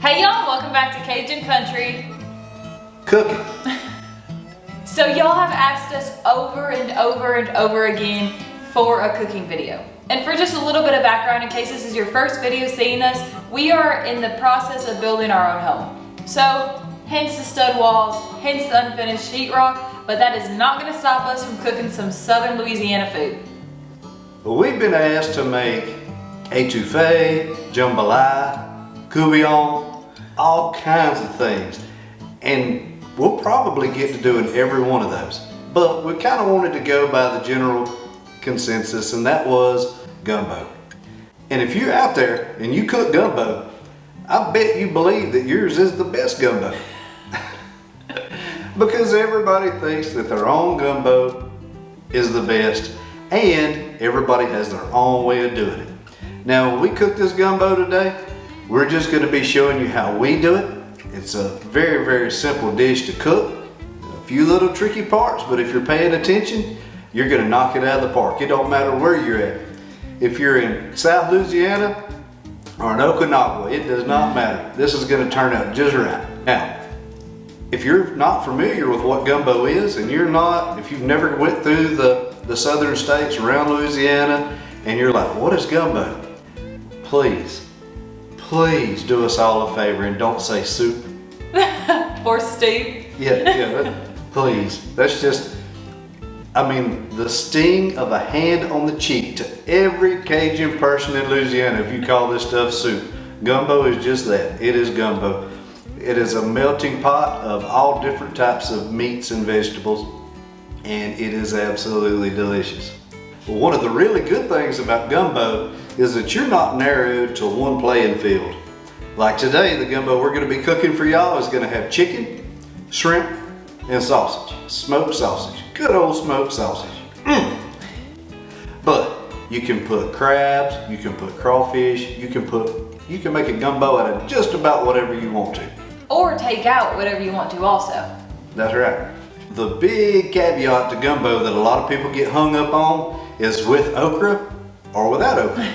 Hey y'all, welcome back to Cajun Country. Cooking. So y'all have asked us over and over again for a cooking video. And for just a little bit of background, in case this is your first video seeing us, we are in the process of building our own home. So, hence the stud walls, hence the unfinished sheetrock, but that is not gonna stop us from cooking some Southern Louisiana food. We've been asked to make étouffée, jambalaya, courgette, all kinds of things. And we'll probably get to doing every one of those. But we kind of wanted to go by the general consensus, and that was gumbo. And if you're out there and you cook gumbo, I bet you believe that yours is the best gumbo. Because everybody thinks that their own gumbo is the best, and everybody has their own way of doing it. Now, when we cook this gumbo today, we're just going to be showing you how we do it. It's a very simple dish to cook. A few little tricky parts, but if you're paying attention, you're going to knock it out of the park. It don't matter where you're at. If you're in South Louisiana or in Okinawa, it does not matter. This is going to turn out just right. Now, if you're not familiar with what gumbo is, and if you've never went through the southern states around Louisiana, and you're like, what is gumbo? Please do us all a favor and don't say soup. Or stew. Please. That's just, the sting of a hand on the cheek to every Cajun person in Louisiana if you call this stuff soup. Gumbo is just that. It is gumbo. It is a melting pot of all different types of meats and vegetables, and it is absolutely delicious. Well, one of the really good things about gumbo is that you're not narrowed to one playing field. Like today, the gumbo we're going to be cooking for y'all is going to have chicken, shrimp, and sausage. Smoked sausage. Good old smoked sausage. But you can put crabs, you can put crawfish, you can make a gumbo out of just about whatever you want to. Or take out whatever you want to also. That's right. The big caveat to gumbo that a lot of people get hung up on is with okra or without okra.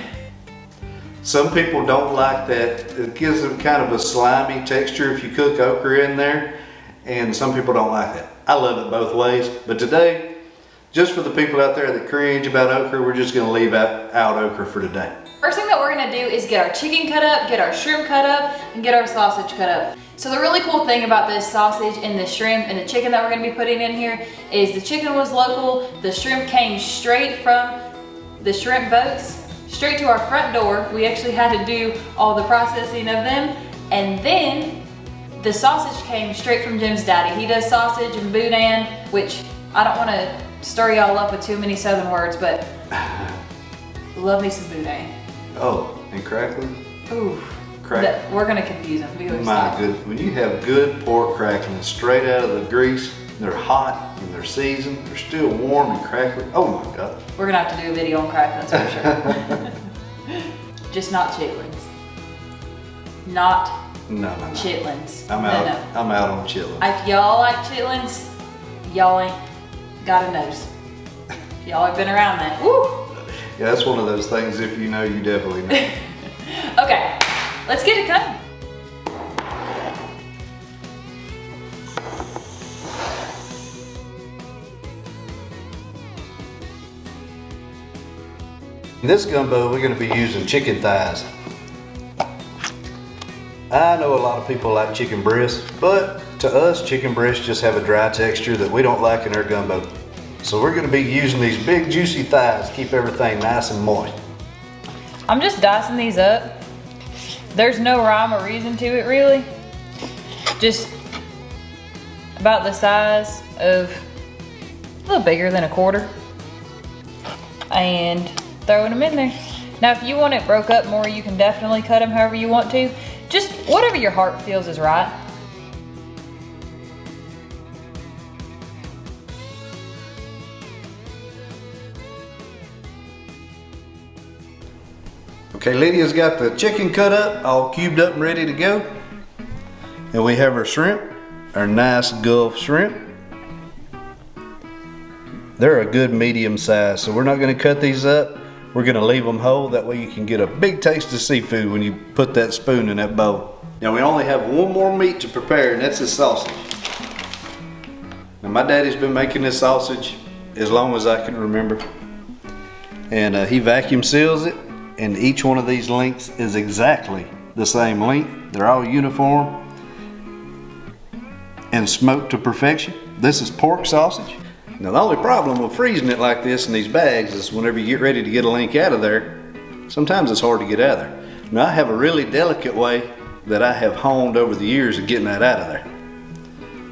Some people don't like that. It gives them kind of a slimy texture if you cook okra in there, and some people don't like that. I love it both ways, but today, just for the people out there that cringe about okra, we're just gonna leave out okra for today. First thing that we're gonna do is get our chicken cut up, get our shrimp cut up, and get our sausage cut up. So the really cool thing about this sausage and the shrimp and the chicken that we're gonna be putting in here is the chicken was local, the shrimp came straight from the shrimp boats, straight to our front door. We actually had to do all the processing of them. And then the sausage came straight from Jim's daddy. He does sausage and boudin, which I don't wanna stir y'all up with too many southern words, but love me some boudin. Oh, and crackling? Ooh. We're gonna confuse them. My good, when you have good pork crackling straight out of the grease, they're hot and they're seasoned, they're still warm and crackling. Oh my God. We're gonna have to do a video on cracklings for sure. Just not chitlins. No. Chitlins. I'm out on chitlins. If y'all like chitlins, y'all ain't got a nose. Y'all have been around that. Woo! Yeah, that's one of those things, if you know, you definitely know. Okay, let's get it cutting. In this gumbo, we're going to be using chicken thighs. I know a lot of people like chicken breasts, but to us, chicken breasts just have a dry texture that we don't like in our gumbo. So we're going to be using these big juicy thighs to keep everything nice and moist. I'm just dicing these up. There's no rhyme or reason to it really. Just about the size of a little bigger than a quarter. And throwing them in there. Now if you want it broke up more, you can definitely cut them however you want to. Just whatever your heart feels is right. Okay, Lydia's got the chicken cut up, all cubed up and ready to go. And we have our shrimp, our nice Gulf shrimp. They're a good medium size, so we're not gonna cut these up. We're gonna leave them whole, that way you can get a big taste of seafood when you put that spoon in that bowl. Now we only have one more meat to prepare, and that's the sausage. Now my daddy's been making this sausage as long as I can remember. And he vacuum seals it, and each one of these lengths is exactly the same length. They're all uniform and smoked to perfection. This is pork sausage. Now the only problem with freezing it like this in these bags is whenever you get ready to get a link out of there, sometimes it's hard to get out of there. Now I have a really delicate way that I have honed over the years of getting that out of there.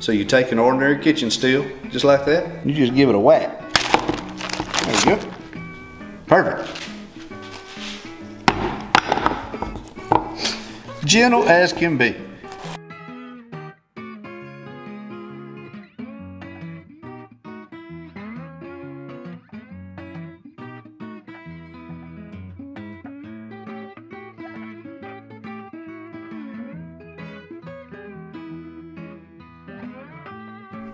So you take an ordinary kitchen steel, just like that, you just give it a whack. There you go. Perfect. Gentle as can be.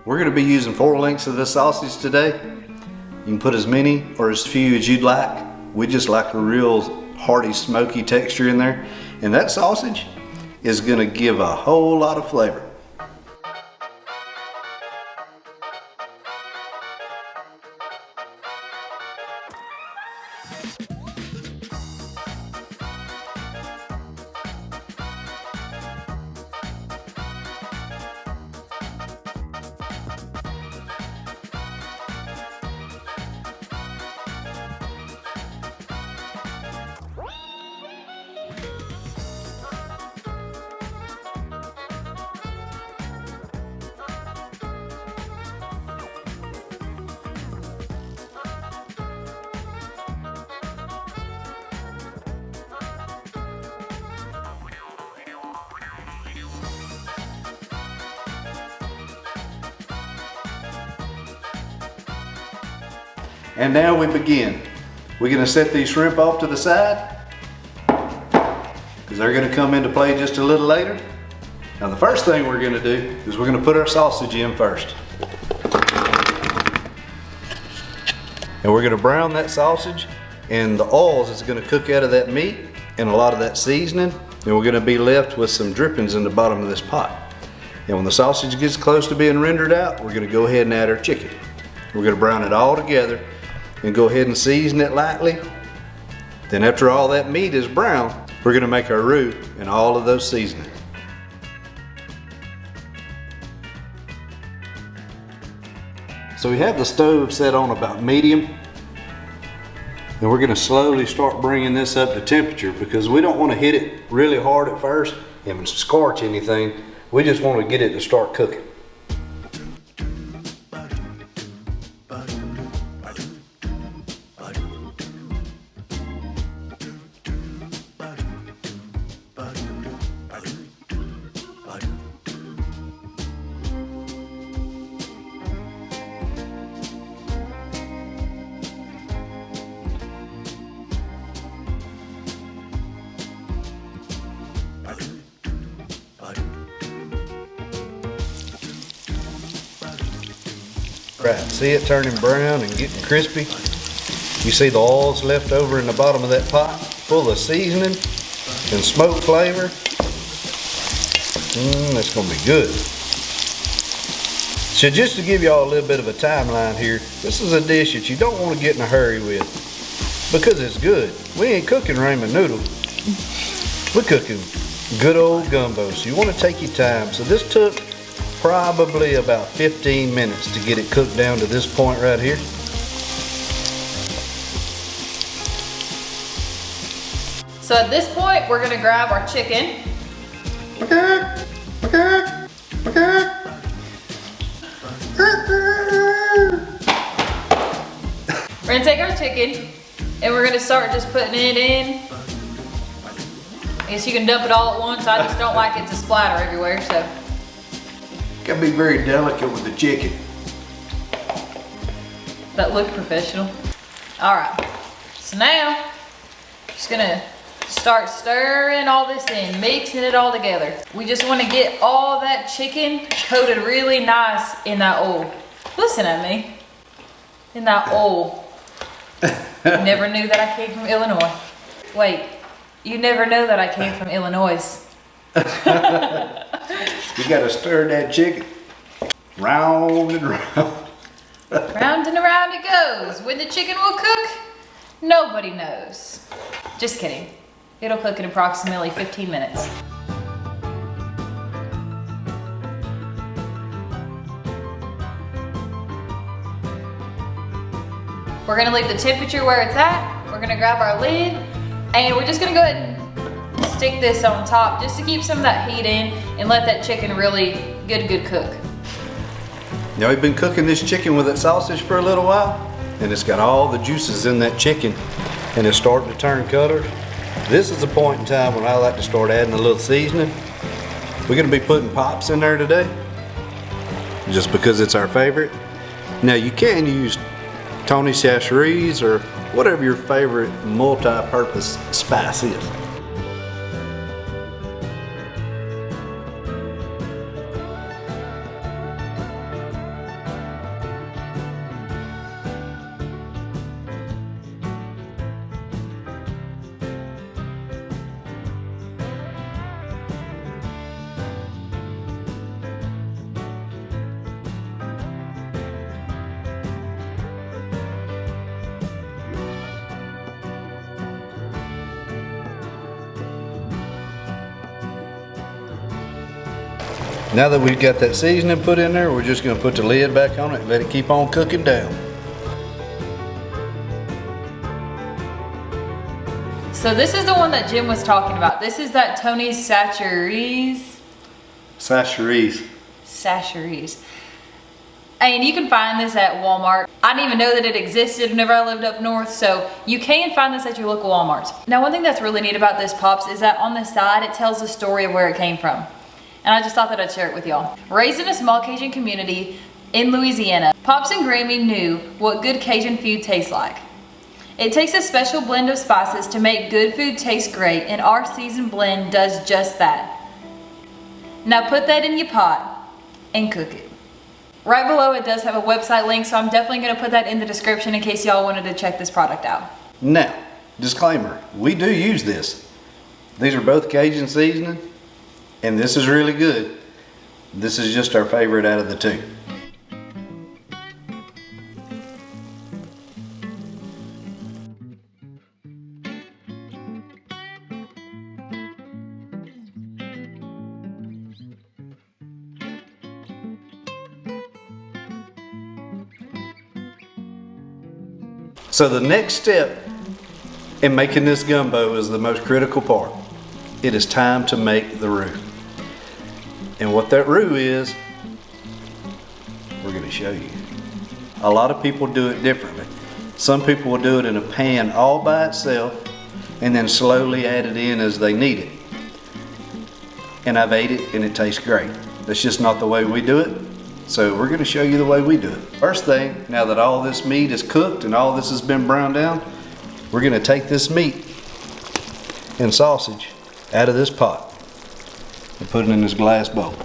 We're going to be using 4 links of this sausage today. You can put as many or as few as you'd like. We just like a real hearty, smoky texture in there. And that sausage is going to give a whole lot of flavor. And now we begin. We're going to set these shrimp off to the side because they're going to come into play just a little later. Now the first thing we're going to do is we're going to put our sausage in first. And we're going to brown that sausage, and the oils is going to cook out of that meat and a lot of that seasoning, and we're going to be left with some drippings in the bottom of this pot. And when the sausage gets close to being rendered out, we're going to go ahead and add our chicken. We're going to brown it all together and go ahead and season it lightly. Then after all that meat is brown, we're going to make our roux and all of those seasonings. So we have the stove set on about medium, and we're going to slowly start bringing this up to temperature because we don't want to hit it really hard at first and scorch anything. We just want to get it to start cooking. Right, see it turning brown and getting crispy? You see the oils left over in the bottom of that pot, full of seasoning and smoke flavor. That's gonna be good. So just to give y'all a little bit of a timeline here, this is a dish that you don't want to get in a hurry with because it's good. We ain't cooking ramen noodles. We're cooking good old gumbo, so you want to take your time. So this took probably about 15 minutes to get it cooked down to this point right here. So at this point, we're gonna grab our chicken. We're gonna take our chicken and we're gonna start just putting it in. I guess you can dump it all at once. I just don't like it to splatter everywhere, so. Gotta be very delicate with the chicken. That looked professional. All right, so now, just gonna start stirring all this in, mixing it all together. We just wanna get all that chicken coated really nice in that oil. Listen at me, in that oil. You never knew that I came from Illinois. Wait, you never know that I came from Illinois. You gotta stir that chicken round and round. Round and around it goes. When the chicken will cook, nobody knows. Just kidding. It'll cook in approximately 15 minutes. We're gonna leave the temperature where it's at. We're gonna grab our lid and we're just gonna go ahead and stick this on top just to keep some of that heat in and let that chicken really get a good cook. Now we've been cooking this chicken with that sausage for a little while and it's got all the juices in that chicken and it's starting to turn color. This is a point in time when I like to start adding a little seasoning. We're gonna be putting pops in there today just because it's our favorite. Now you can use Tony Chachere's or whatever your favorite multi-purpose spice is. Now that we've got that seasoning put in there, we're just gonna put the lid back on it and let it keep on cooking down. So this is the one that Jim was talking about. This is that Tony's Chachere's. Chachere's. And you can find this at Walmart. I didn't even know that it existed whenever I lived up north, so you can find this at your local Walmarts. Now one thing that's really neat about this Pops is that on the side it tells the story of where it came from. And I just thought that I'd share it with y'all. Raised in a small Cajun community in Louisiana, Pops and Grammy knew what good Cajun food tastes like. It takes a special blend of spices to make good food taste great, and our seasoned blend does just that. Now put that in your pot and cook it. Right below it does have a website link, so I'm definitely gonna put that in the description in case y'all wanted to check this product out. Now, disclaimer, we do use this. These are both Cajun seasoning. And this is really good. This is just our favorite out of the two. So the next step in making this gumbo is the most critical part. It is time to make the roux. And what that roux is, we're going to show you. A lot of people do it differently. Some people will do it in a pan all by itself and then slowly add it in as they need it. And I've ate it and it tastes great. That's just not the way we do it. So we're going to show you the way we do it. First thing, now that all this meat is cooked and all this has been browned down, we're going to take this meat and sausage out of this pot and put it in this glass bowl.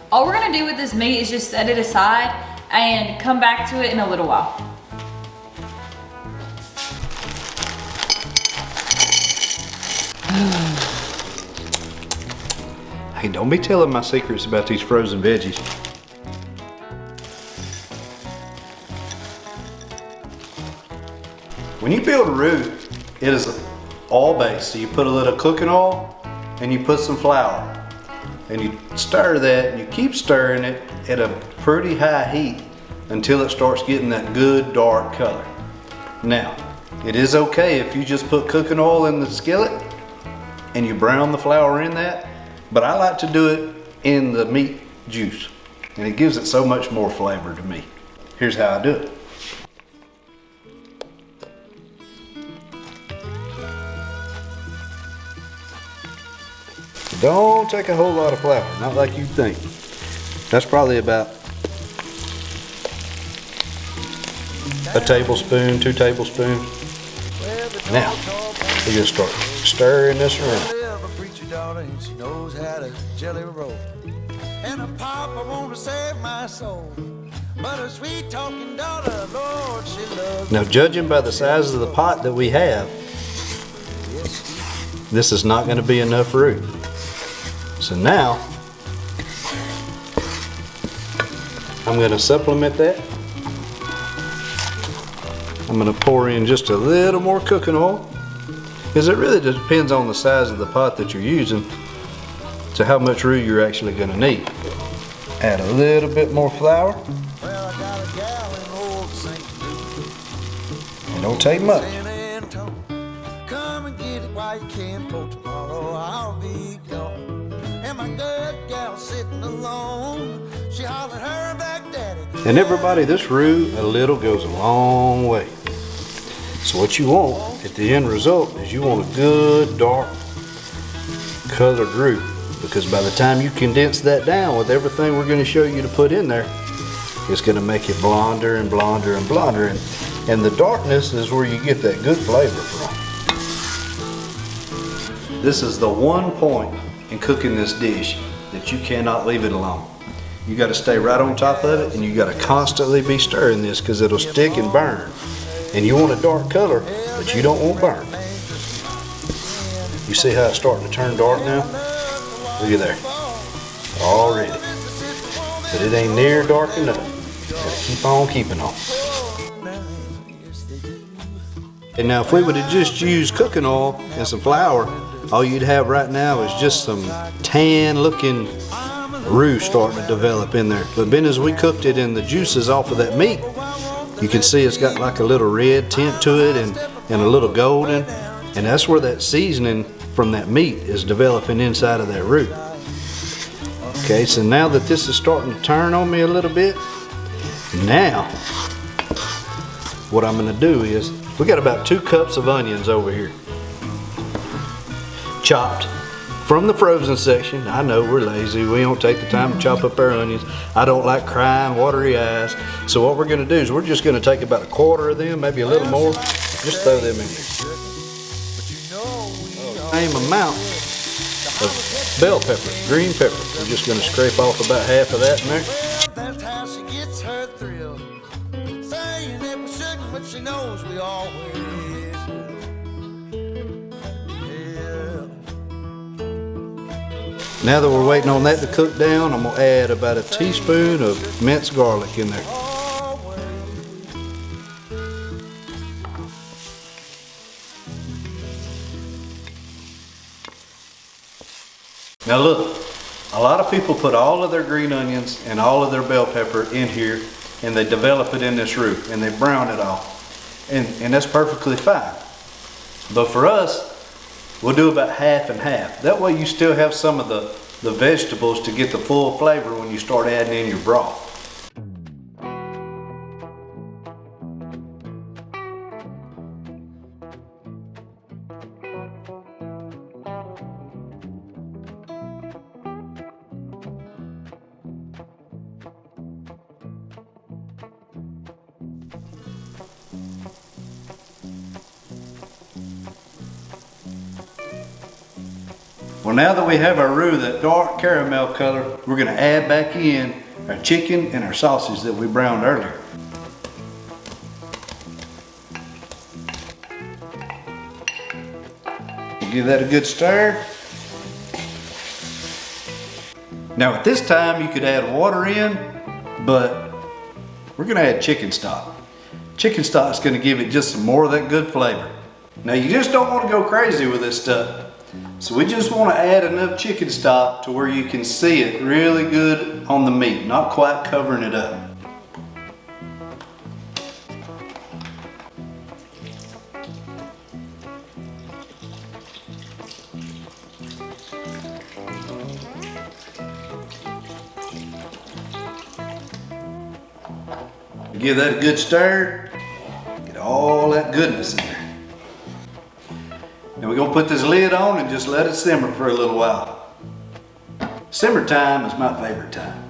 All we're gonna do with this meat is just set it aside and come back to it in a little while. Hey, don't be telling my secrets about these frozen veggies. When you build a roux, it is all based. So you put a little cooking oil and you put some flour. And you stir that and you keep stirring it at a pretty high heat until it starts getting that good dark color. Now, it is okay if you just put cooking oil in the skillet and you brown the flour in that. But I like to do it in the meat juice, and it gives it so much more flavor to me. Here's how I do it. Don't take a whole lot of flour, not like you think. That's probably about a tablespoon, 2 tablespoons. Now, we're gonna start stirring this around. daughter and she knows how to jelly roll. And a papa wanna save my soul, but a sweet talking daughter, Lord, she loves. Now, judging by the size of the pot that we have, this is not going to be enough roux. So now, I'm going to supplement that. I'm going to pour in just a little more cooking oil, because it really depends on the size of the pot that you're using to how much roux you're actually going to need. Add a little bit more flour. Well, I got a gal in old St. Louis. It don't take much. Come and get it while you can, for tomorrow I'll be gone. And my good gal sitting alone, she hollered her back daddy. And everybody, this roux, a little goes a long way. So what you want at the end result is you want a good dark colored roux, because by the time you condense that down with everything we're going to show you to put in there, it's going to make it blonder and blonder and blonder. And the darkness is where you get that good flavor from. This is the one point in cooking this dish that you cannot leave it alone. You got to stay right on top of it, and you got to constantly be stirring this, because it'll stick and burn. And you want a dark color, but you don't want burn. You see how it's starting to turn dark now? Look at there. Already. But it ain't near dark enough. Gotta keep on keeping on. And now if we would have just used cooking oil and some flour, all you'd have right now is just some tan looking roux starting to develop in there. But then as we cooked it in the juices off of that meat, you can see it's got like a little red tint to it and a little golden. And that's where that seasoning from that meat is developing inside of that roux. Okay, so now that this is starting to turn on me a little bit, now what I'm gonna do is, we got about 2 cups of onions over here, chopped from the frozen section. I know we're lazy, we don't take the time to chop up our onions. I don't like crying, watery eyes. So what we're gonna do is we're just gonna take about 1/4 of them, maybe a little more, just throw them in there. Same amount of bell peppers, green peppers. We're just gonna scrape off about half of that in there. That's how she gets her thrill. Saying that we shouldn't, but she knows we always will. Now that we're waiting on that to cook down, I'm gonna add about a teaspoon of minced garlic in there. Now look, a lot of people put all of their green onions and all of their bell pepper in here, and they develop it in this roux and they brown it off. And that's perfectly fine. But for us, we'll do about half and half. That way you still have some of the vegetables to get the full flavor when you start adding in your broth. Well, now that we have our roux, that dark caramel color, we're gonna add back in our chicken and our sausage that we browned earlier. Give that a good stir. Now at this time you could add water in, but we're gonna add chicken stock. Chicken stock is gonna give it just some more of that good flavor. Now you just don't wanna go crazy with this stuff. So we just want to add enough chicken stock to where you can see it really good on the meat, not quite covering it up. Give that a good stir, get all that goodness in there. And we're gonna put this lid on and just let it simmer for a little while. Simmer time is my favorite time.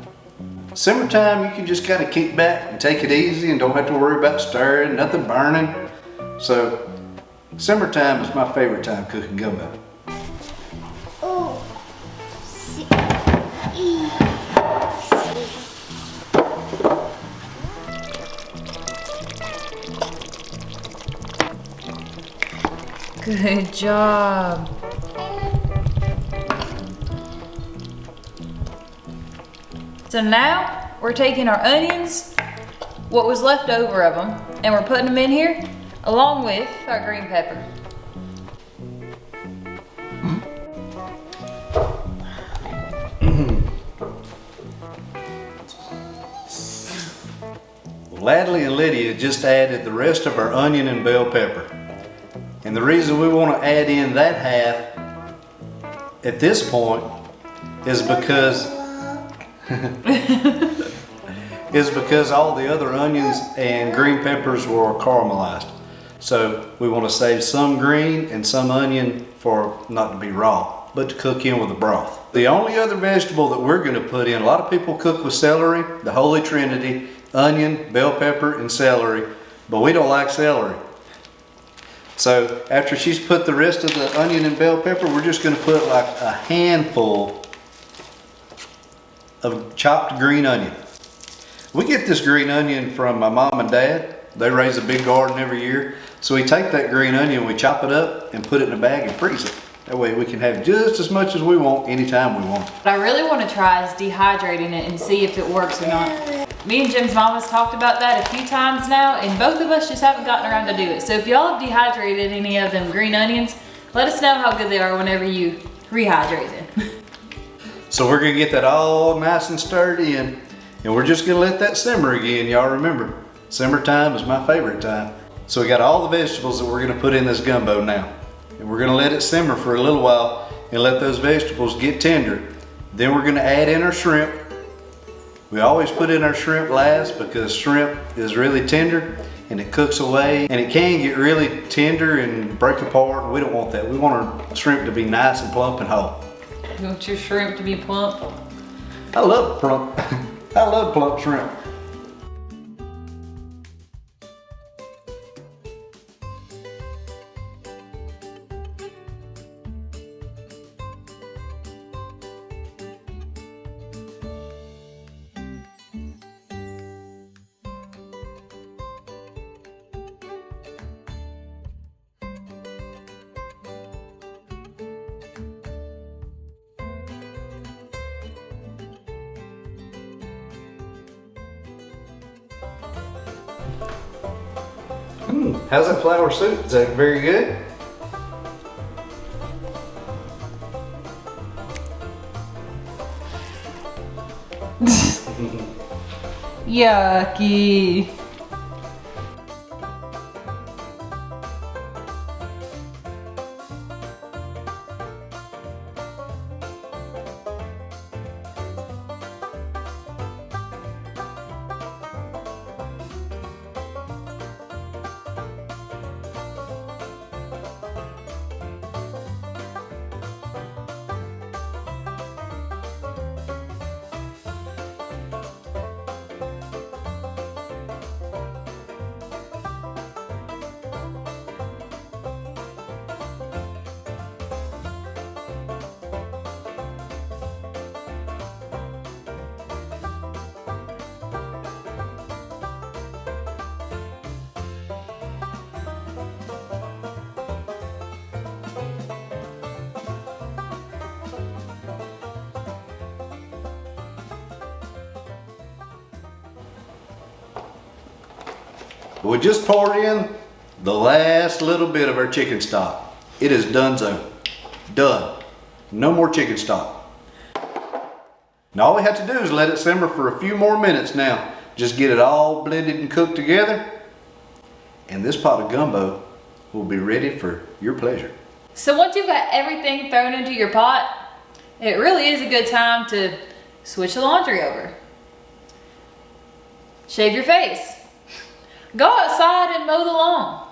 Simmer time, you can just kind of kick back and take it easy and don't have to worry about stirring, nothing burning. So simmer time is my favorite time cooking gumbo. Oh. Good job. So now we're taking our onions, what was left over of them, and we're putting them in here along with our green pepper. Ladley and Lydia just added the rest of our onion and bell pepper. And the reason we want to add in that half at this point is because all the other onions and green peppers were caramelized. So we want to save some green and some onion for not to be raw, but to cook in with the broth. The only other vegetable that we're going to put in, a lot of people cook with celery, the Holy Trinity, onion, bell pepper, and celery, but we don't like celery. So after she's put the rest of the onion and bell pepper, we're just going to put like a handful of chopped green onion. We get this green onion from my mom and dad. They raise a big garden every year. So we take that green onion, we chop it up and put it in a bag and freeze it. That way we can have just as much as we want anytime we want. What I really want to try is dehydrating it and see if it works or not. Me and Jim's mom has talked about that a few times now, and both of us just haven't gotten around to do it. So if y'all have dehydrated any of them green onions, let us know how good they are whenever you rehydrate them. So we're gonna get that all nice and stirred in, and we're just gonna let that simmer again. Y'all remember, simmer time is my favorite time. So we got all the vegetables that we're gonna put in this gumbo now. And we're gonna let it simmer for a little while and let those vegetables get tender. Then we're gonna add in our shrimp. We always put in our shrimp last because shrimp is really tender and it cooks away, and it can get really tender and break apart. We don't want that. We want our shrimp to be nice and plump and whole. You want your shrimp to be plump? I love plump. I love plump shrimp. How's that flour soup? Is that very good? Yucky. We just poured in the last little bit of our chicken stock. It is donezo. Done. No more chicken stock. Now all we have to do is let it simmer for a few more minutes now. Just get it all blended and cooked together, and this pot of gumbo will be ready for your pleasure. So once you've got everything thrown into your pot, it really is a good time to switch the laundry over. Shave your face. Go outside and mow the lawn.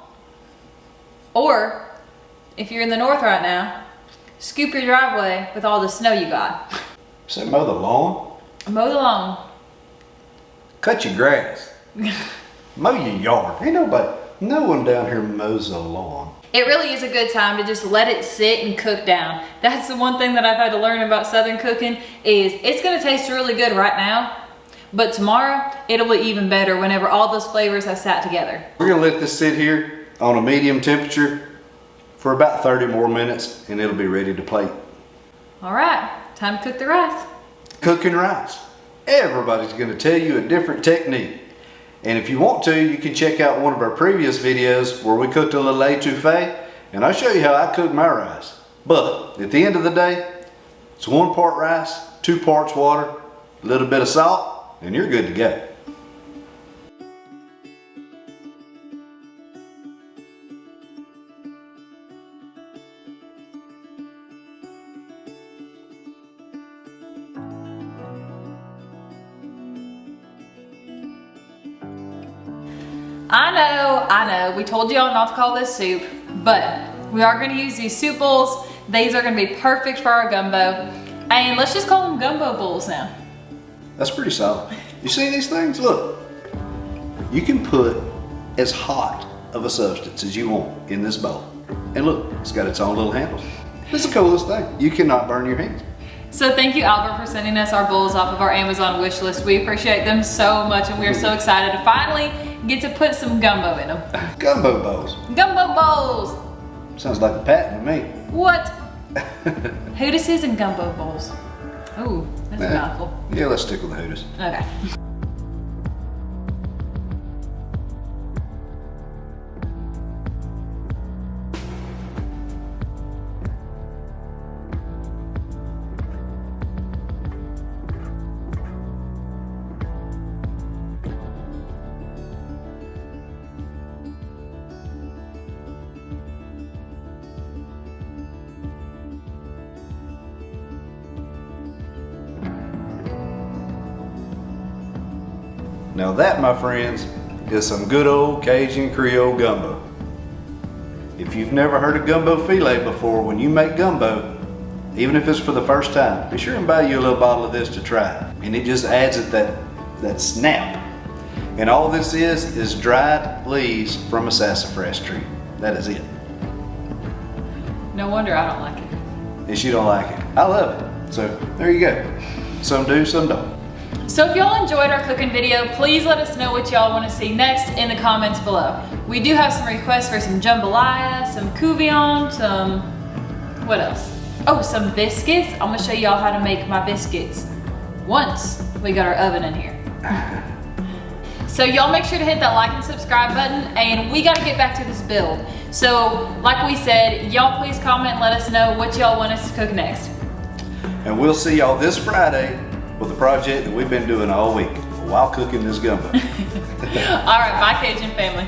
Or, if you're in the north right now, scoop your driveway with all the snow you got. So mow the lawn? Mow the lawn. Cut your grass. Mow your yard. Ain't no one down here mows the lawn. It really is a good time to just let it sit and cook down. That's the one thing that I've had to learn about Southern cooking is it's gonna taste really good right now, but tomorrow it'll be even better whenever all those flavors have sat together. We're gonna let this sit here on a medium temperature for about 30 more minutes and it'll be ready to plate. All right, time to cook the rice. Cooking rice. Everybody's gonna tell you a different technique. And if you want to, you can check out one of our previous videos where we cooked a little etouffee, and I'll show you how I cook my rice. But at the end of the day, it's 1 part rice, 2 parts water, a little bit of salt, and you're good to go. I know, we told y'all not to call this soup, but we are gonna use these soup bowls. These are gonna be perfect for our gumbo. And let's just call them gumbo bowls now. That's pretty solid. You see these things? Look, you can put as hot of a substance as you want in this bowl. And look, it's got its own little handles. It's the coolest thing. You cannot burn your hands. So thank you, Albert, for sending us our bowls off of our Amazon wish list. We appreciate them so much, and we are so excited to finally get to put some gumbo in them. Gumbo bowls. Gumbo bowls. Sounds like a patent to me. What? Hootises and gumbo bowls. Ooh, that's a mouthful. Yeah, let's stick with the Hootis. Okay. Now that, my friends, is some good old Cajun Creole gumbo. If you've never heard of gumbo filet before, when you make gumbo, even if it's for the first time, be sure and buy you a little bottle of this to try. And it just adds it that snap. And all this is dried leaves from a sassafras tree. That is it. No wonder I don't like it. And you don't like it. I love it. So there you go. Some do, some don't. So if y'all enjoyed our cooking video, please let us know what y'all want to see next in the comments below. We do have some requests for some jambalaya, some couvillon, some, what else? Oh, some biscuits. I'm gonna show y'all how to make my biscuits once we got our oven in here. So y'all make sure to hit that like and subscribe button, and we gotta get back to this build. So like we said, y'all please comment and let us know what y'all want us to cook next. And we'll see y'all this Friday with a project that we've been doing all week while cooking this gumbo. All right, bye Cajun family.